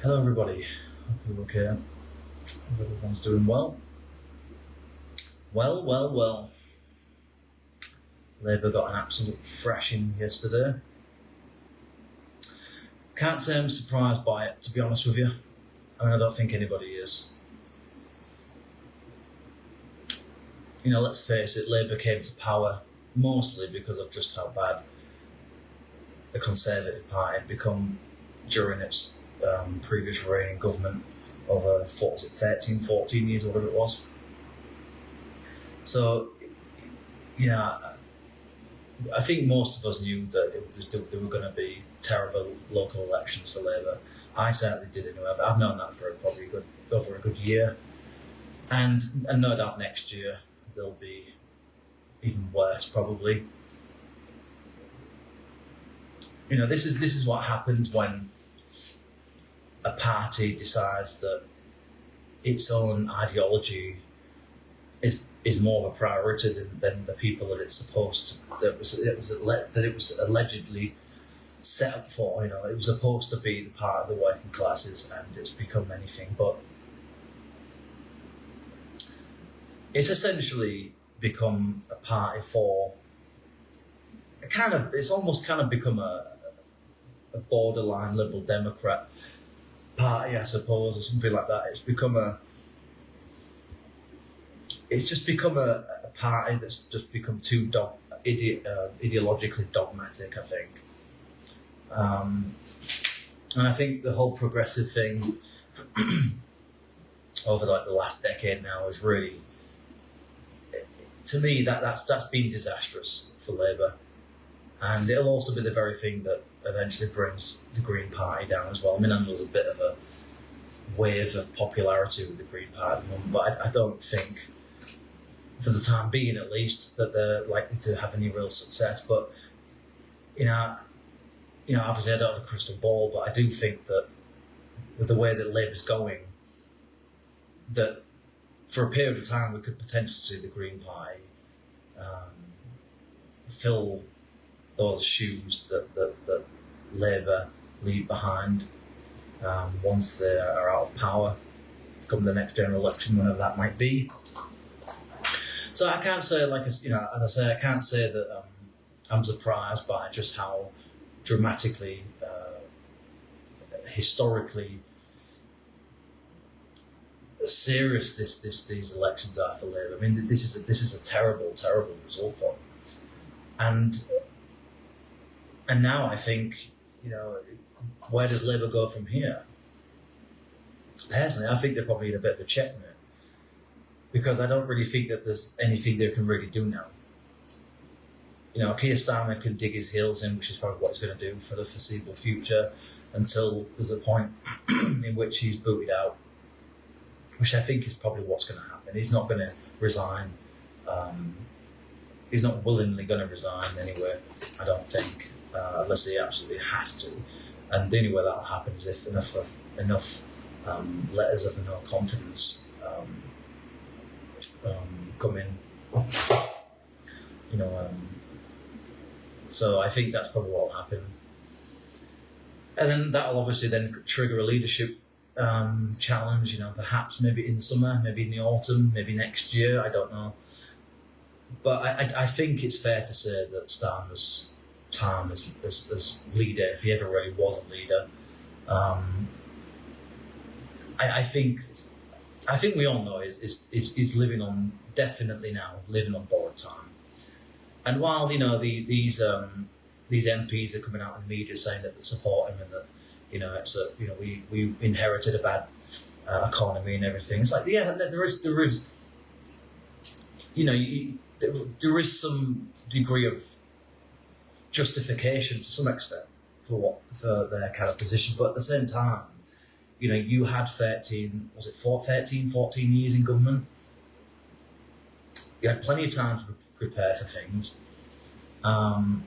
Hello everybody, hope you're okay. Hope everyone's doing well. Well. Labour got an absolute thrashing yesterday. Can't say I'm surprised by it, to be honest with you. I don't think anybody is. Let's face it, Labour came to power mostly because of just how bad the Conservative Party had become during its previous reigning government over, 13, 14 years, or whatever it was. So, I think most of us knew that there were going to be terrible local elections for Labour. I certainly did anyway. I've known that for probably over a good year. And no doubt next year they'll be even worse, probably. This is what happens when a party decides that its own ideology is more of a priority than the people that it's supposed to, that it was allegedly set up for. It was supposed to be the part of the working classes, and it's become anything but. It's essentially become a party for it's almost become a borderline Liberal Democrat party, I suppose, or something like that. It's just become a party that's just become too ideologically dogmatic, I think. And I think the whole progressive thing over the last decade now is really, to me, that's been disastrous for Labour. And it'll also be the very thing that eventually brings the Green Party down as well. I know there's a bit of a wave of popularity with the Green Party, but I don't think, for the time being at least, that they're likely to have any real success. But, obviously I don't have a crystal ball, but I do think that with the way that Labour's going, that for a period of time we could potentially see the Green Party fill those shoes that Labour leave behind once they are out of power, come the next general election, whenever that might be. So I can't say, I can't say that I'm surprised by just how dramatically, historically serious these elections are for Labour. This is a terrible result for them. And now I think, where does Labour go from here? Personally, I think they probably need a bit of a checkmate, because I don't really think that there's anything they can really do now. Keir Starmer can dig his heels in, which is probably what he's going to do for the foreseeable future, until there's a point in which he's booted out, which I think is probably what's going to happen. He's not going to resign. He's not willingly going to resign anyway, I don't think, unless he absolutely has to. And the only way that'll happen is if enough letters of no confidence come in. So I think that's probably what will happen. And then that'll obviously then trigger a leadership challenge, perhaps maybe in the summer, maybe in the autumn, maybe next year, I don't know. But I think it's fair to say that Starmer's time as leader, if he ever really was a leader, I think we all know is definitely living on borrowed time. And while these MPs are coming out in the media saying that they support him and that we inherited a bad economy and everything, it's like, yeah, there is there is some degree of justification to some extent for their kind of position, but at the same time, you had 14 years in government. You had plenty of time to prepare for things, to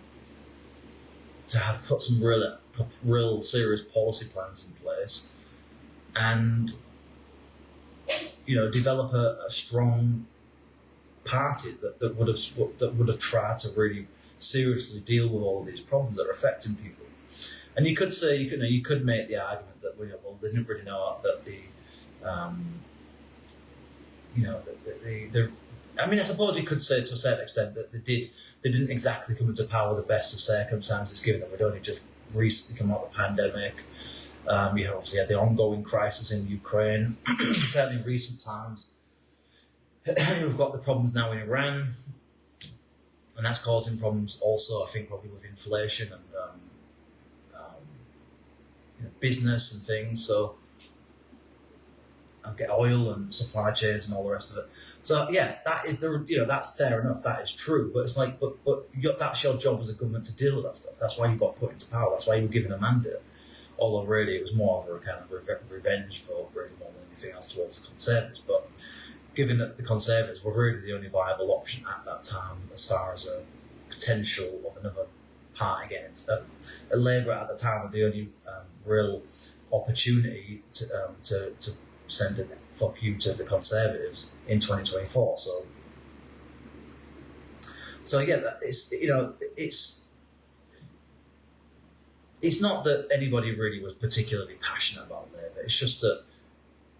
have put some real serious policy plans in place, and develop a strong party that would have tried to really seriously deal with all of these problems that are affecting people. And you could say, you could make the argument that They didn't really know that I mean, I suppose you could say to a certain extent that they didn't exactly come into power the best of circumstances, given that we'd only just recently come out of the pandemic. You obviously had the ongoing crisis in Ukraine, certainly in recent times. We've got the problems now in Iran, and that's causing problems also, I think, probably with inflation and business and things. So, get oil and supply chains and all the rest of it. So yeah, that's fair enough. That is true. But it's like, but that's your job as a government to deal with that stuff. That's why you got put into power. That's why you were given a mandate. Although really it was more of a kind of revenge vote, really more than anything else towards the Conservatives. But given that the Conservatives were really the only viable option at that time, as far as a potential of another party against Labour at the time, were the only real opportunity to send a fuck you to the Conservatives in 2024. So yeah, it's not that anybody really was particularly passionate about Labour. It's just that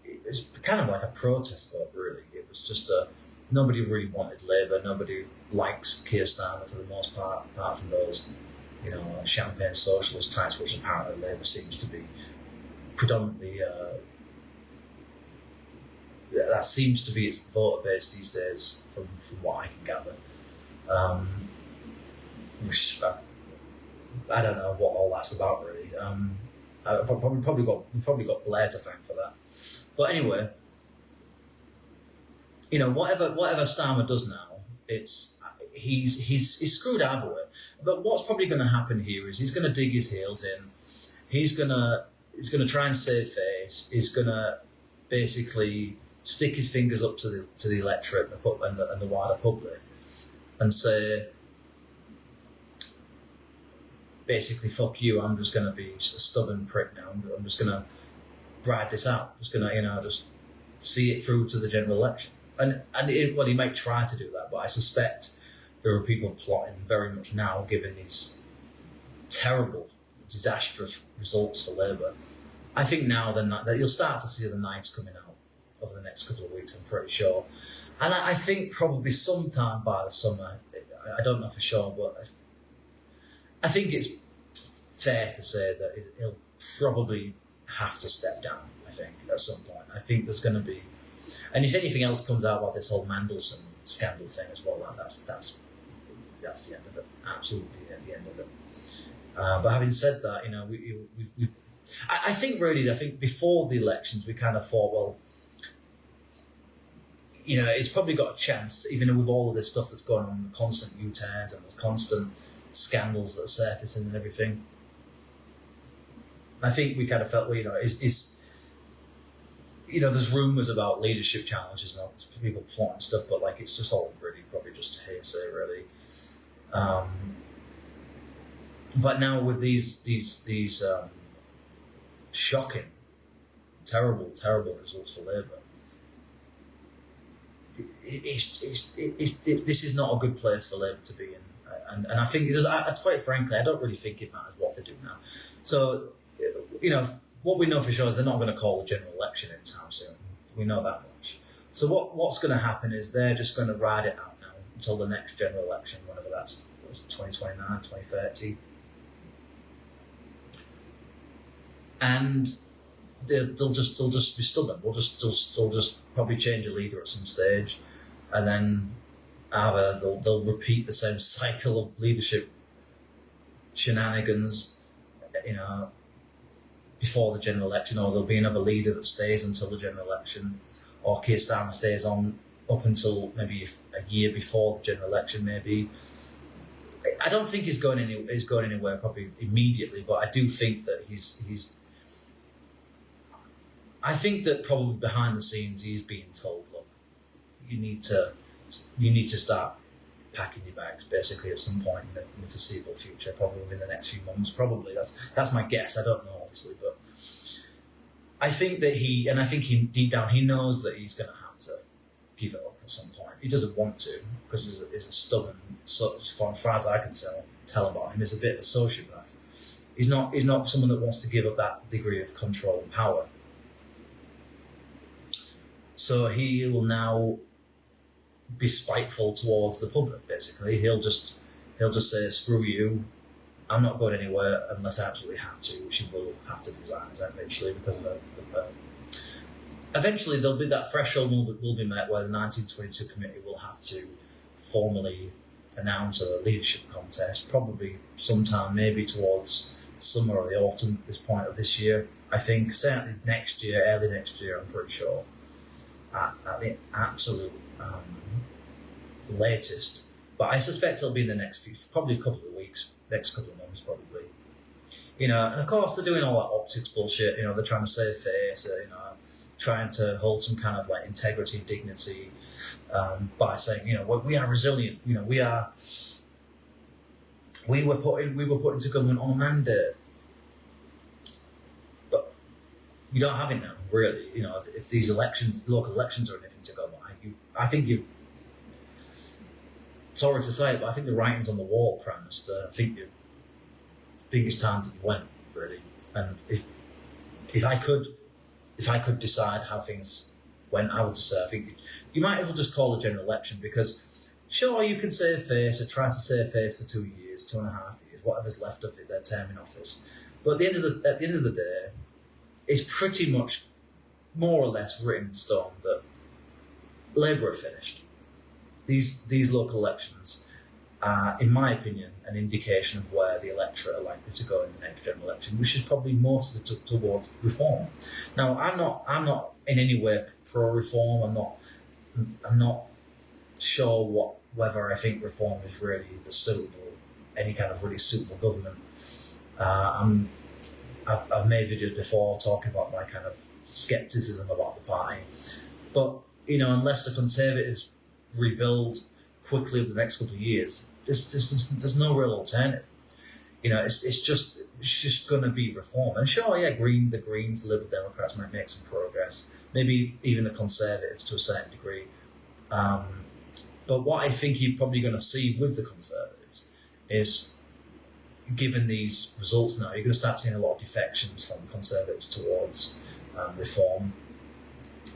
it's kind of like a protest vote, really. It was just nobody really wanted Labour. Nobody likes Keir Starmer for the most part, apart from those, champagne socialist types, which apparently Labour seems to be predominantly. That seems to be its voter base these days, from what I can gather. Which I don't know what all that's about, really. We've probably got Blair to thank for that. But anyway, whatever Starmer does now, he's screwed either way. But what's probably going to happen here is he's going to dig his heels in. He's going to try and save face. He's going to basically stick his fingers up to the electorate and the wider public and say, basically, fuck you, I'm just going to be just a stubborn prick now. I'm just going to ride this out. I'm just going to, just see it through to the general election. And he might try to do that, but I suspect there are people plotting very much now, given these terrible, disastrous results for Labour. I think now that you'll start to see the knives coming out over the next couple of weeks, I'm pretty sure. And I think probably sometime by the summer, I don't know for sure, but I think it's fair to say that he'll probably have to step down, I think, at some point. I think there's going to be... And if anything else comes out about this whole Mandelson scandal thing as well, that's the end of it. Absolutely the end of it. But having said that, I think before the elections, we kind of thought, well, it's probably got a chance, even with all of this stuff that's going on, the constant U-turns and the constant scandals that are surfacing and everything. I think we kind of felt, there's rumours about leadership challenges and people plotting stuff, but it's just all really probably just hearsay, really. But now with these shocking, terrible results for Labour, this is not a good place for Labour to be in, and I think it does. Quite frankly, I don't really think it matters what they do now. So, what we know for sure is they're not going to call a general election anytime soon. We know that much. So what's going to happen is they're just going to ride it out now until the next general election, whenever that's 2029, 2030. And they'll just be stubborn. They'll just probably change a leader at some stage, and then either they'll repeat the same cycle of leadership shenanigans, before the general election, or there'll be another leader that stays until the general election, or Keir Starmer stays on up until maybe a year before the general election, maybe. I don't think he's going anywhere probably immediately, but I do think that he's. I think that probably behind the scenes he's being told, look, you need to start packing your bags basically at some point in the foreseeable future, probably within the next few months. Probably that's my guess. I don't know obviously, but I think that he deep down he knows that he's going to have to give it up at some point. He doesn't want to because he's a stubborn. So, as far as I can tell about him, he's a bit of a sociopath. He's not someone that wants to give up that degree of control and power. So he will now be spiteful towards the public. Basically, he'll just say, "Screw you! I'm not going anywhere unless I absolutely have to," which he will have to resign eventually because of eventually there'll be that threshold will be met where the 1922 committee will have to formally announce a leadership contest, probably sometime maybe towards summer or the autumn at this point of this year. I think certainly next year, early next year, I'm pretty sure, at the absolute latest. But I suspect it'll be in the next probably a couple of weeks, next couple of months probably. And of course they're doing all that optics bullshit. They're trying to save face. Trying to hold some kind of like integrity and dignity by saying, we are resilient. We were put into government on a mandate, but you don't have it now, really. If these local elections are anything to go by, I think you've. Sorry to say it, but I think the writing's on the wall, Prime Minister. I think it's time that you went, really. And if I could decide how things went, I would just say I think you might as well just call a general election, because sure, you can save face or try to save face for 2 years, 2.5 years, whatever's left of it, their term in office. But at the end of the day, it's pretty much more or less written in stone that Labour are finished. These local elections are, in my opinion, an indication of where the electorate are likely to go in the next general election, which is probably mostly towards reform. Now, I'm not in any way pro-reform. I'm not sure whether I think reform is really any kind of really suitable government. I've made videos before talking about my kind of scepticism about the party, but unless the Conservatives rebuild quickly over the next couple of years, there's no real alternative. It's just going to be reform. And sure, yeah, the Greens, the Liberal Democrats might make some progress. Maybe even the Conservatives to a certain degree. But what I think you're probably going to see with the Conservatives is, given these results now, you're going to start seeing a lot of defections from Conservatives towards reform,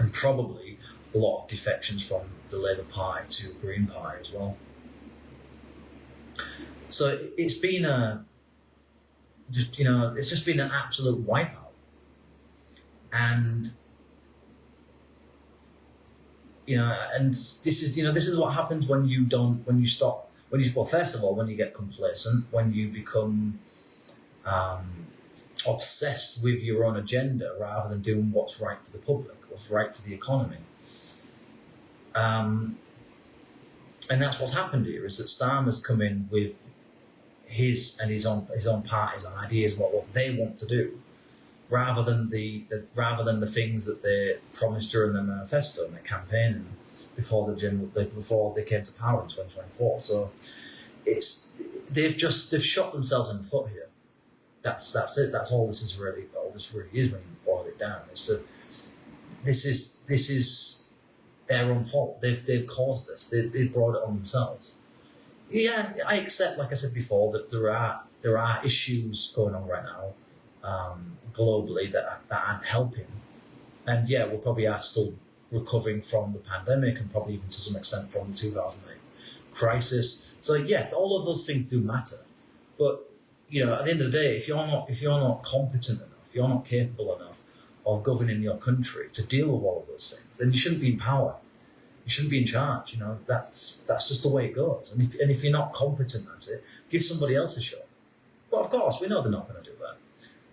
and probably a lot of defections from the Labour Party to the Green Party as well. So it's been it's just been an absolute wipeout, and this is what happens when you first of all, when you get complacent, when you become obsessed with your own agenda rather than doing what's right for the public, what's right for the economy. And that's what's happened here, is that Starmer's come in with his own party's ideas, what they want to do, rather than the things that they promised during their manifesto and their campaign before they came to power in 2024. So they've shot themselves in the foot here. That's it. That's all this really is when you boil it down. It's that this is their own fault. They've caused this. They brought it on themselves. Yeah, I accept, like I said before, that there are issues going on right now globally that aren't helping, and yeah, we probably are still recovering from the pandemic and probably even to some extent from the 2008 crisis. So yeah, all of those things do matter, but at the end of the day, if you're not competent enough, if you're not capable enough of governing your country to deal with all of those things, then you shouldn't be in power. You shouldn't be in charge. That's just the way it goes. And if you're not competent at it, give somebody else a shot. But of course, we know they're not going to do that.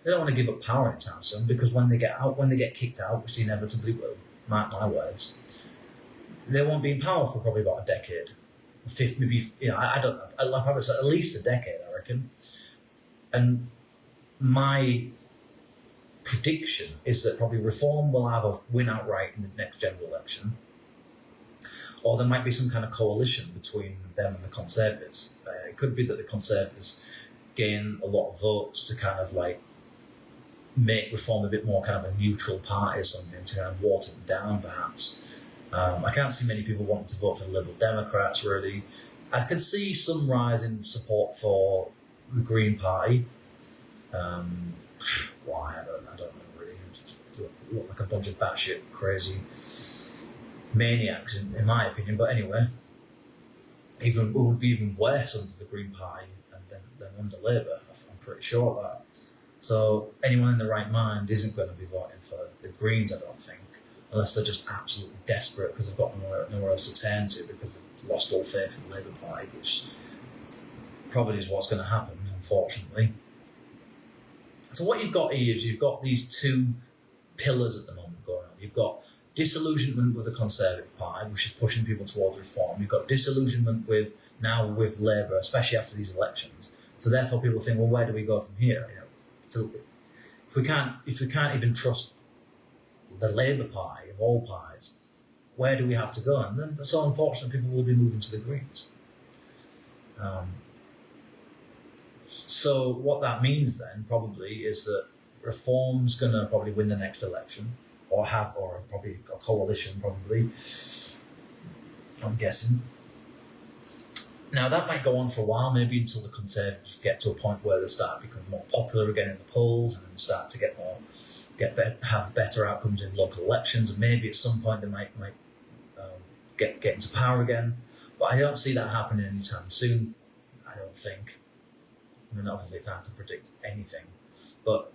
They don't want to give up power anytime soon, because when they get kicked out, which they inevitably will, mark my words, they won't be in power for probably about a decade. Maybe I don't know. I'll probably say at least a decade, I reckon. And my prediction is that probably Reform will either win outright in the next general election, or there might be some kind of coalition between them and the Conservatives. It could be that the Conservatives gain a lot of votes to kind of like make Reform a bit more kind of a neutral party or something, to kind of water it down perhaps. I can't see many people wanting to vote for the Liberal Democrats, really. I can see some rise in support for the Green Party, Why? I don't know really. Look like a bunch of batshit crazy maniacs, in my opinion. But anyway, it would be even worse under the Green Party than under Labour. I'm pretty sure of that. So anyone in the right mind isn't going to be voting for the Greens, I don't think, unless they're just absolutely desperate because they've got nowhere else to turn to because they've lost all faith in the Labour Party, which probably is what's going to happen, unfortunately. So what you've got here is you've got these two pillars at the moment going on. You've got disillusionment with the Conservative Party, which is pushing people towards reform. You've got disillusionment with Labour, especially after these elections. So therefore, people think, well, where do we go from here? If we can't even trust the Labour Party of all parties, where do we have to go? And then, so unfortunately, people will be moving to the Greens. So what that means then probably is that Reform's going to probably win the next election, or probably a coalition, probably. I'm guessing. Now that might go on for a while, maybe until the Conservatives get to a point where they start becoming more popular again in the polls, and then start to have better outcomes in local elections, and maybe at some point they might get into power again. But I don't see that happening anytime soon. I don't think. I mean, obviously it's hard to predict anything, but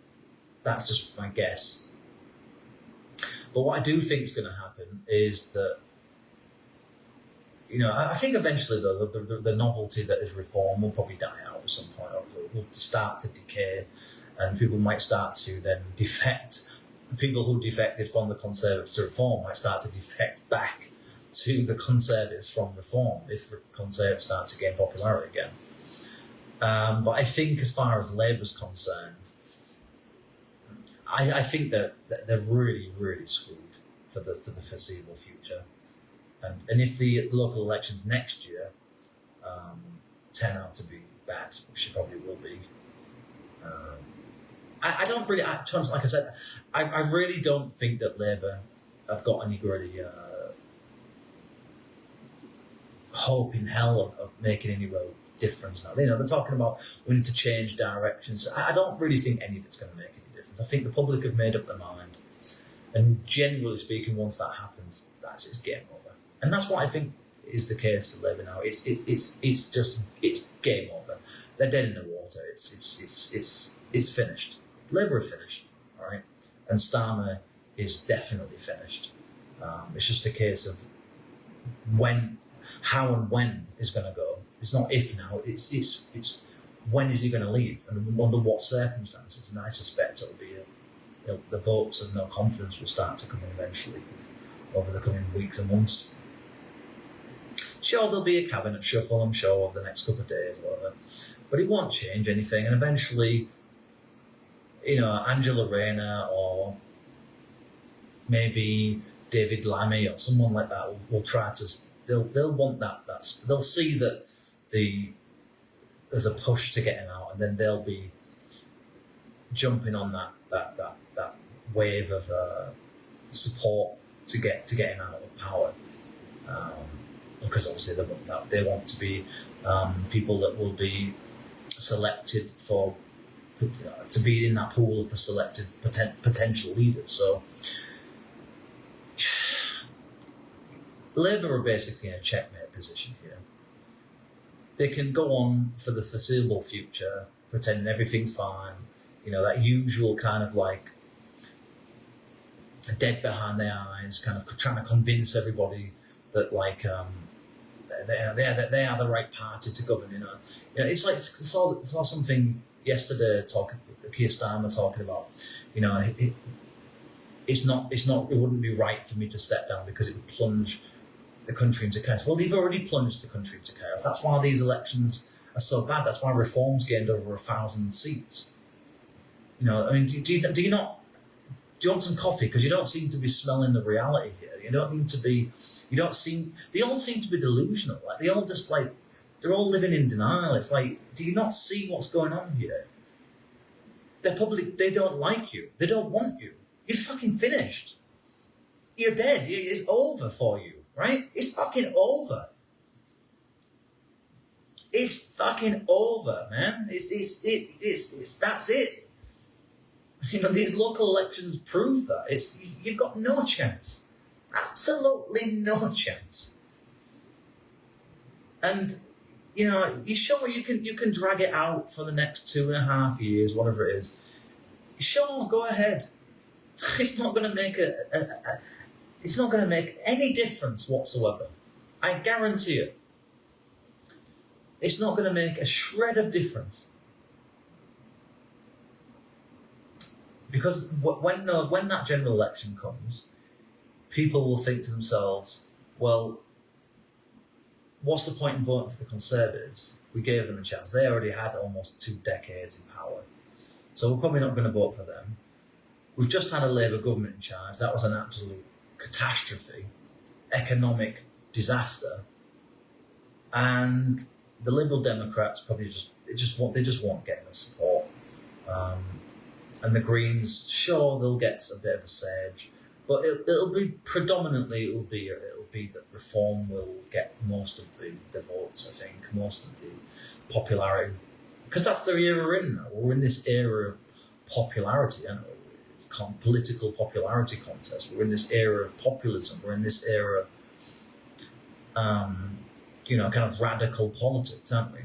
that's just my guess. But what I do think is going to happen is that, I think eventually the novelty that is reform will probably die out at some point, or will start to decay, and people might start to then defect. People who defected from the Conservatives to reform might start to defect back to the Conservatives from reform if the Conservatives start to gain popularity again. But I think as far as Labour's concerned, I think that they're really, really screwed for the foreseeable future. And if the local elections next year turn out to be bad, which they probably will be, I don't really, like I said, I really don't think that Labour have got any really hope in hell of making any real difference now. They're talking about we need to change directions. I don't really think any of it's going to make any difference. I think the public have made up their mind, and generally speaking, once that happens, it's game over. And that's what I think is the case for Labour now. It's game over. They're dead in the water. It's finished. Labour are finished, all right, and Starmer is definitely finished. It's just a case of how and when is going to go. It's not if now. It's when is he going to leave, and under what circumstances. And I suspect it'll be the votes of no confidence will start to come in eventually over the coming weeks and months. Sure, there'll be a cabinet shuffle, I'm sure, over the next couple of days, or whatever, but it won't change anything. And eventually, Angela Rayner or maybe David Lammy or someone like that will try to. They'll want that. They'll see that there's a push to get him out, and then they'll be jumping on that wave of support to get him out of power. Because obviously they want to be people that will be selected to be in that pool of selected potential leaders. So Labour are basically in a checkmate position here. They can go on for the foreseeable future, pretending everything's fine. That usual kind of like dead behind their eyes, kind of trying to convince everybody that they are the right party to govern. It's like I saw something yesterday Keir Starmer talking about. It wouldn't be right for me to step down because it would plunge the country into chaos. Well, they've already plunged the country into chaos. That's why these elections are so bad. That's why Reform's gained over 1,000 seats. Do you want some coffee? Because you don't seem to be smelling the reality here. They all seem to be delusional. Like they're all living in denial. It's like, do you not see what's going on here? They're public. They don't like you. They don't want you. You're fucking finished. You're dead. It's over for you, right? It's fucking over. It's fucking over, man. It's that's it. These local elections prove that. You've got no chance. Absolutely no chance. And, you sure you can drag it out for the next 2.5 years, whatever it is. Sure, go ahead. It's not going to make it's not going to make any difference whatsoever. I guarantee it. It's not going to make a shred of difference. Because when that general election comes, people will think to themselves, well, what's the point in voting for the Conservatives? We gave them a chance. They already had almost 2 decades in power. So we're probably not going to vote for them. We've just had a Labour government in charge. That was an absolute catastrophe, economic disaster. And the Liberal Democrats probably won't get enough support. And the Greens, sure, they'll get a bit of a surge, but it'll be predominantly that Reform will get most of the votes. I think most of the popularity, because that's the era we're in now. We're in this era of popularity, political popularity contest. We're in this era of populism. We're in this era of kind of radical politics, aren't we?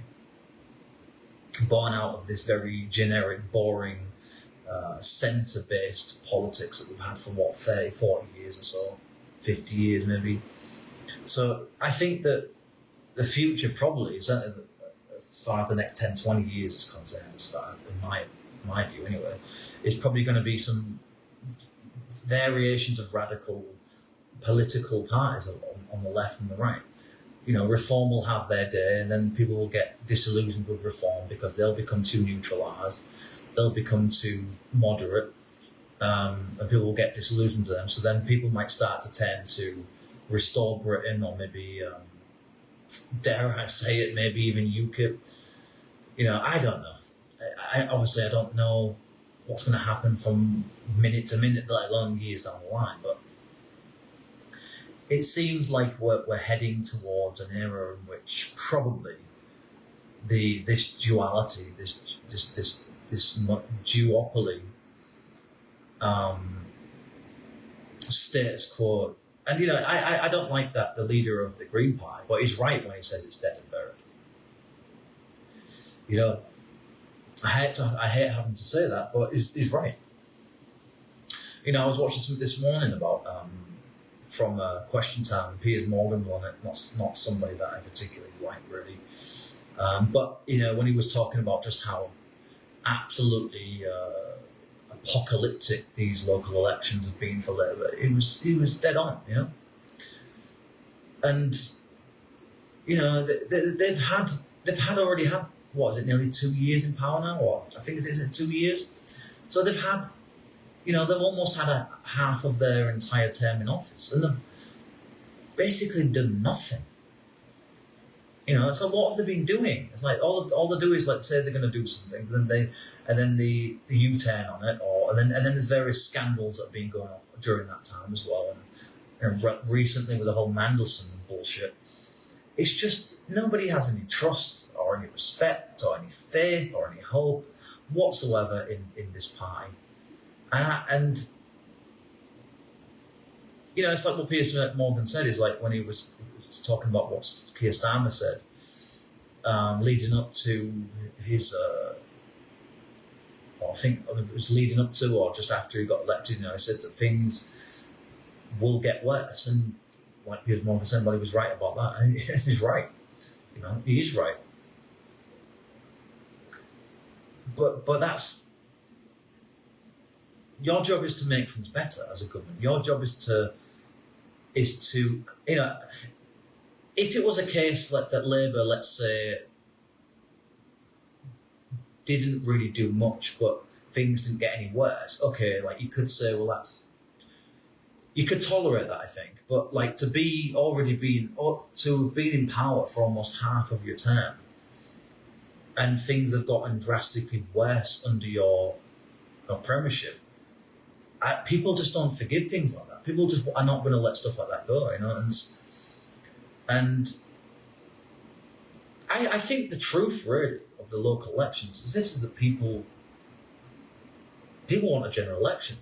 Born out of this very generic, boring, centre-based politics that we've had for 30, 40 years or so, 50 years maybe. So I think that the future probably, certainly as far as the next 10, 20 years is concerned, as far in my view anyway, is probably going to be some variations of radical political parties on the left and the right. Reform will have their day, and then people will get disillusioned with Reform because they'll become too neutralised, they'll become too moderate, and people will get disillusioned with them. So then people might start to tend to restore Britain, or maybe, dare I say it, maybe even UKIP. I don't know. Obviously, I don't know what's going to happen from minute to minute, let alone years down the line, but it seems like we're heading towards an era in which probably this duality, this duopoly, status quo. And I don't like that the leader of the Green Party, but he's right when he says it's dead and buried. I hate having to say that, but he's right. I was watching something this morning about from Question Time, Piers Morgan on it, not somebody that I particularly like really, but when he was talking about just how absolutely apocalyptic these local elections have been for Labour, he was dead on, and they've already had, what is it, nearly 2 years in power now, or I think is it 2 years? So they've had, they've almost had half of their entire term in office, and they've basically done nothing. So what have they been doing? It's like all they do is like say they're going to do something, and then the U-turn on it, and then there's various scandals that have been going on during that time as well, and recently with the whole Mandelson bullshit. It's just nobody has any trust or any respect or any faith or any hope whatsoever in this party. And it's like what Piers Morgan said, is like when he was talking about what Keir Starmer said, leading up to his, I think it was leading up to or just after he got elected, he said that things will get worse. And like Piers Morgan said, well, he was right about that. And he's right. He is right. But that's, your job is to make things better as a government. Your job is to if it was a case that Labour, let's say, didn't really do much, but things didn't get any worse, okay, like you could say, well, you could tolerate that, I think. But like to have been in power for almost half of your term, and things have gotten drastically worse under your premiership, people just don't forgive things like that. People just are not going to let stuff like that go, and I think the truth really of the local elections is that people People want a general election.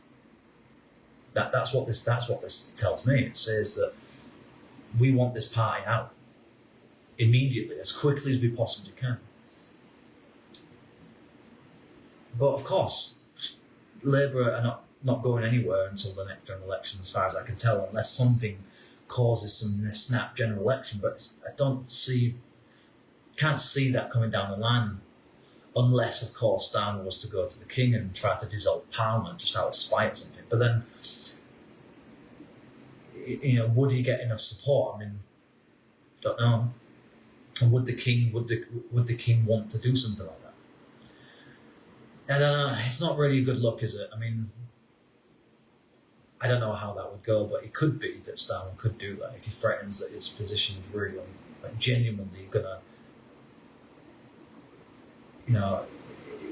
That's what this tells me. It says that we want this party out immediately, as quickly as we possibly can. But of course, Labour are not going anywhere until the next general election, as far as I can tell, unless something causes some snap general election. But I can't see that coming down the line, unless, of course, Starmer was to go to the King and try to dissolve Parliament just out of spite or something. But then, would he get enough support? I mean, don't know. And would the King want to do something like that? I don't know. It's not really a good look, is it? I mean, I don't know how that would go, but it could be that Starmer could do that if he threatens that his position is really genuinely gonna,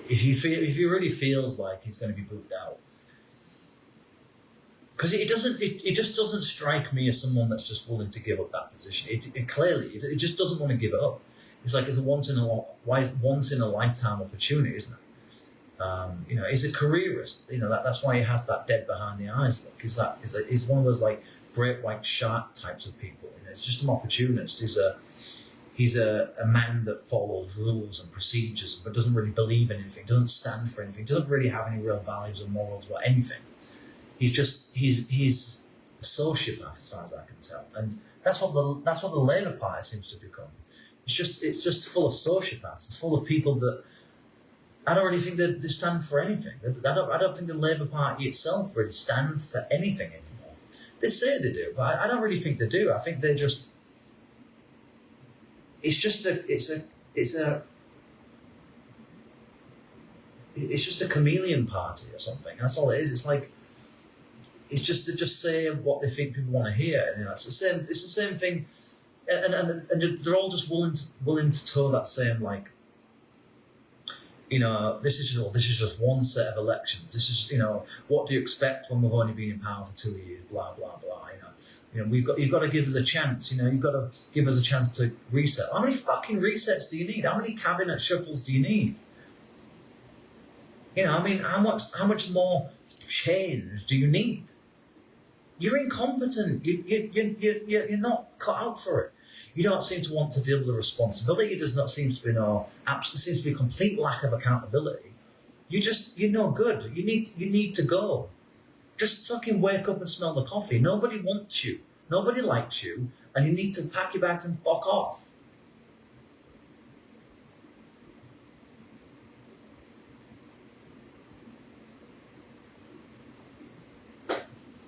if he really feels like he's going to be booted out. Because it just doesn't strike me as someone that's just willing to give up that position. It just doesn't want to give it up. It's like it's a once in a lifetime opportunity, isn't it? He's a careerist. That's why he has that dead behind the eyes look. He's one of those like great white shark types of people. It's just an opportunist. He's a man that follows rules and procedures, but doesn't really believe in anything. Doesn't stand for anything. Doesn't really have any real values or morals or anything. He's a sociopath, as far as I can tell, and that's what the Labour Party seems to become. It's just full of sociopaths. It's full of people that I don't really think they stand for anything. I don't think the Labour Party itself really stands for anything anymore. They say they do, but I don't really think they do. I think they're just. It's just a chameleon party or something. That's all it is. It's like. It's just to just say what they think people want to hear. It's the same. It's the same thing, and they're all just willing to toe that same like. This is just one set of elections. This is what do you expect when we've only been in power for 2 years? Blah blah blah. You've got to give us a chance. You've got to give us a chance to reset. How many fucking resets do you need? How many cabinet shuffles do you need? How much more change do you need? You're incompetent. You're not cut out for it. You don't seem to want to deal with the responsibility. There does not seem to be seems to be a complete lack of accountability. You're no good. You need to go. Just fucking wake up and smell the coffee. Nobody wants you. Nobody likes you, and you need to pack your bags and fuck off.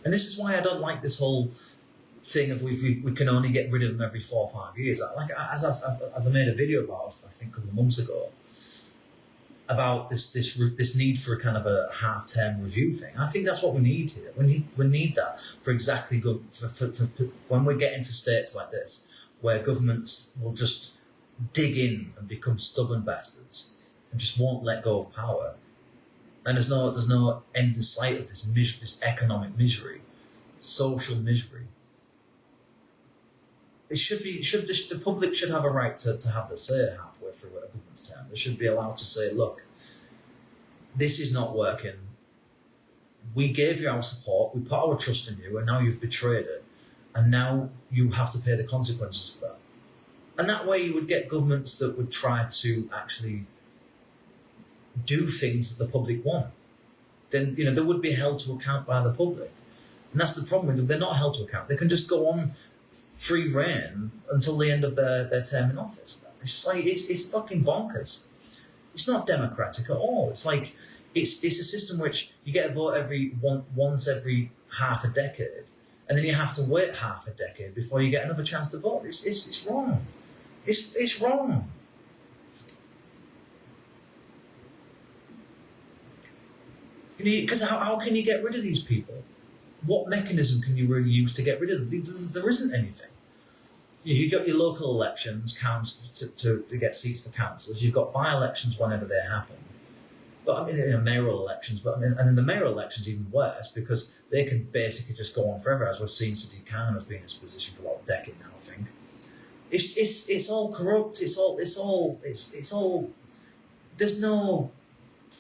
And this is why I don't like this whole thing of we can only get rid of them every 4 or 5 years. As I made a video about, I think a couple of months ago, about this need for a kind of a half-term review thing. I think that's what we need here. We need that for exactly good for when we get into states like this, where governments will just dig in and become stubborn bastards and just won't let go of power. And there's no end in sight of this economic misery, social misery. The public should have a right to have the say halfway through a government's term. They should be allowed to say, look, this is not working. We gave you our support, we put our trust in you, and now you've betrayed it. And now you have to pay the consequences for that. And that way you would get governments that would try to actually do things that the public want. Then, they would be held to account by the public. And that's the problem. If they're not held to account, they can just go on free reign until the end of their term in office. It's fucking bonkers. It's not democratic at all. It's like it's a system which you get a vote once every half a decade, and then you have to wait half a decade before you get another chance to vote. It's wrong. It's wrong. Because how can you get rid of these people? What mechanism can you really use to get rid of them? There isn't anything. You've got your local elections to get seats for councils. You've got by-elections whenever they happen. But mayoral elections. And then the mayoral elections even worse because they can basically just go on forever, as we've seen Sadiq Khan has been in this position for about a decade now, I think. It's all corrupt. It's all. There's no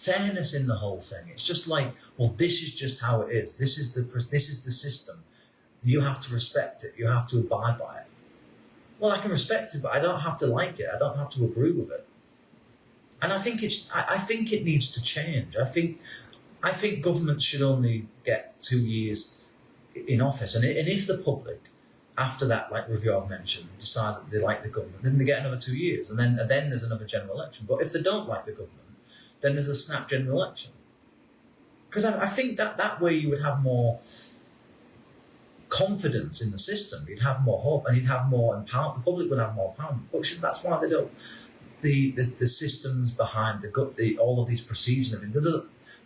fairness in the whole thing. It's just like, well, this is just how it is. This is the system. You have to respect it. You have to abide by it. Well, I can respect it, but I don't have to like it. I don't have to agree with it. And I think it needs to change. I think governments should only get 2 years in office, and if the public, after that review I've mentioned, decide that they like the government, then they get another 2 years, and then there's another general election. But if they don't like the government, then there's a snap general election. Because I think that way you would have more confidence in the system. You'd have more hope, and you'd have more empowerment. The public would have more empowerment. But that's why they don't. The systems behind all of these procedures,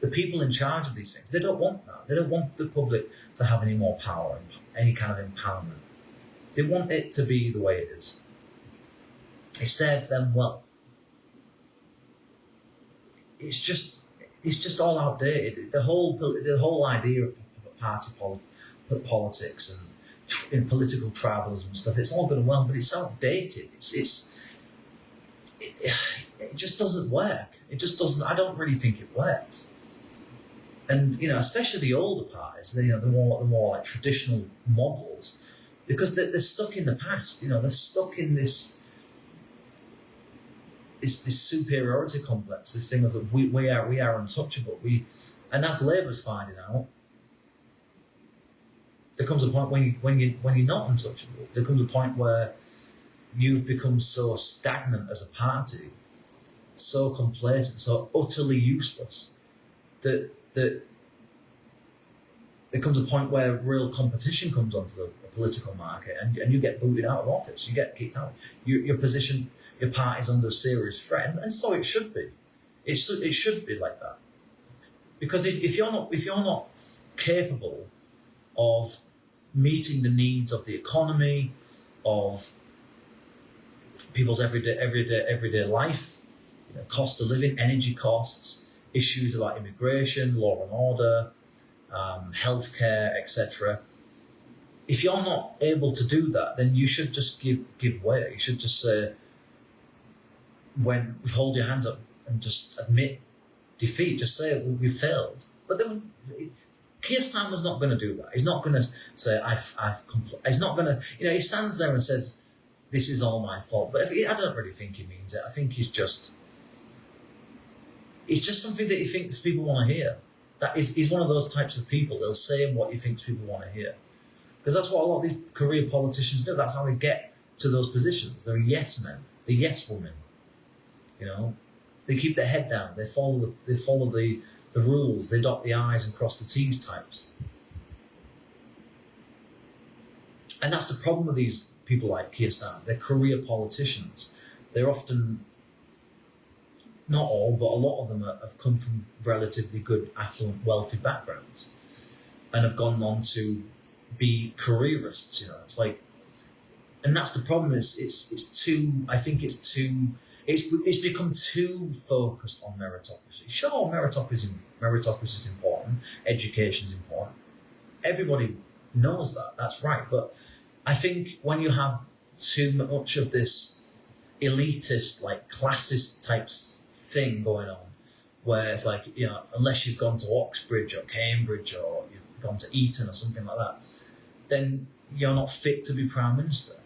the people in charge of these things, they don't want that. They don't want the public to have any more power, any kind of empowerment. They want it to be the way it is. It serves them well. It's just all outdated. The whole idea of party politics and political tribalism and stuff, it's all good and well, but it's outdated. It just doesn't work. It just doesn't. I don't really think it works. And especially the older parties, the more like traditional models, because they're stuck in the past. They're stuck in this superiority complex. This thing of that we are untouchable. And as Labour's finding out, there comes a point when you're not untouchable. There comes a point where you've become so stagnant as a party, so complacent, so utterly useless, that there comes a point where real competition comes onto the political market, and you get booted out of office, you get kicked out. Your party's under serious threat, and so it should be. It should be like that, because if you're not capable of meeting the needs of the economy, of people's everyday life, cost of living, energy costs, issues about immigration, law and order, healthcare, etc. If you're not able to do that, then you should just give way. You should just say, when hold your hands up and just admit defeat. Just say we failed. But then Keir Starmer's not going to do that. He's not going to say he's not going to. He stands there and says, "This is all my fault." But I don't really think he means it. I think he's just something that he thinks people want to hear. He's one of those types of people. They'll say what he thinks people want to hear, because that's what a lot of these career politicians do. That's how they get to those positions. They're yes men. They're yes women. They keep their head down. They follow the rules. They dot the I's and cross the T's types. And that's the problem with these people like Keir Starmer. They're career politicians. They're often, not all, but a lot of them have come from relatively good, affluent, wealthy backgrounds, and have gone on to be careerists. It's like, and that's the problem. It's become too focused on meritocracy. Sure, meritocracy is important. Education is important. Everybody knows that. That's right. But I think when you have too much of this elitist, classist types thing going on, where it's like, unless you've gone to Oxbridge or Cambridge or you've gone to Eton or something like that, then you're not fit to be Prime Minister.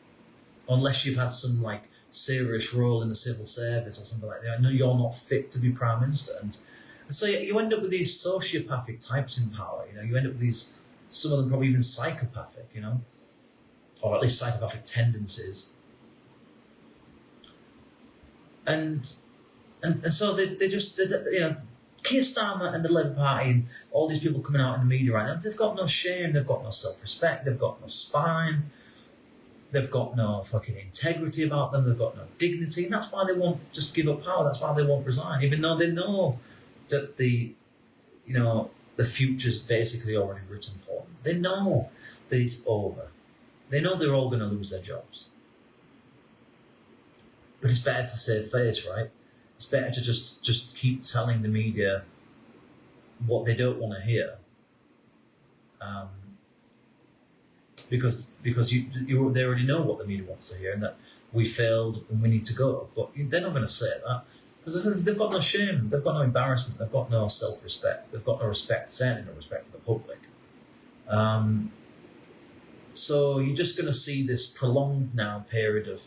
Unless you've had some serious role in the civil service or something like that. No, you're not fit to be Prime Minister. And so you end up with these sociopathic types in power. You end up with these, some of them probably even psychopathic, or at least psychopathic tendencies. And so they Keir Starmer and the Labour Party and all these people coming out in the media right now, they've got no shame, they've got no self-respect, they've got no spine, they've got no fucking integrity about them, they've got no dignity, and that's why they won't just give up power, that's why they won't resign, even though they know that the future's basically already written for them. They know that it's over. They know they're all going to lose their jobs. But it's better to save face, right? It's better to just keep telling the media what they don't want to hear, because they already know what the media wants to hear, and that we failed and we need to go. But they're not going to say that, Because they've got no shame, they've got no embarrassment, they've got no self-respect, they've got no respect, certainly no respect for the public. So you're just going to see this prolonged now period of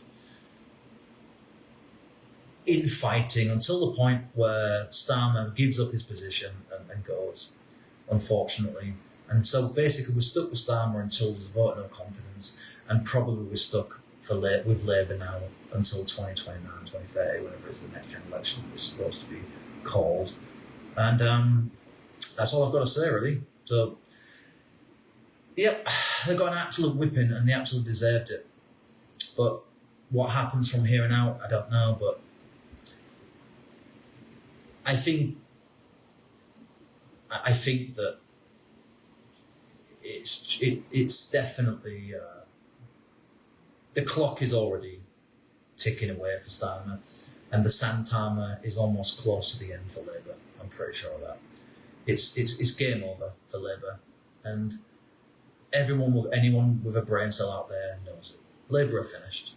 infighting until the point where Starmer gives up his position and goes, unfortunately. And so basically we're stuck with Starmer until there's a vote of no confidence, and probably we're stuck with Labour now until 2029, 2030, whenever it's the next general election is supposed to be called. And that's all I've got to say, really. So, yep, they got an absolute whipping and they absolutely deserved it. But what happens from here on out, I don't know. But I think that it's definitely the clock is already ticking away for Starmer, and the sandtimer is almost close to the end for Labour. I'm pretty sure of that. It's game over for Labour, and anyone with a brain cell out there knows it. Labour are finished.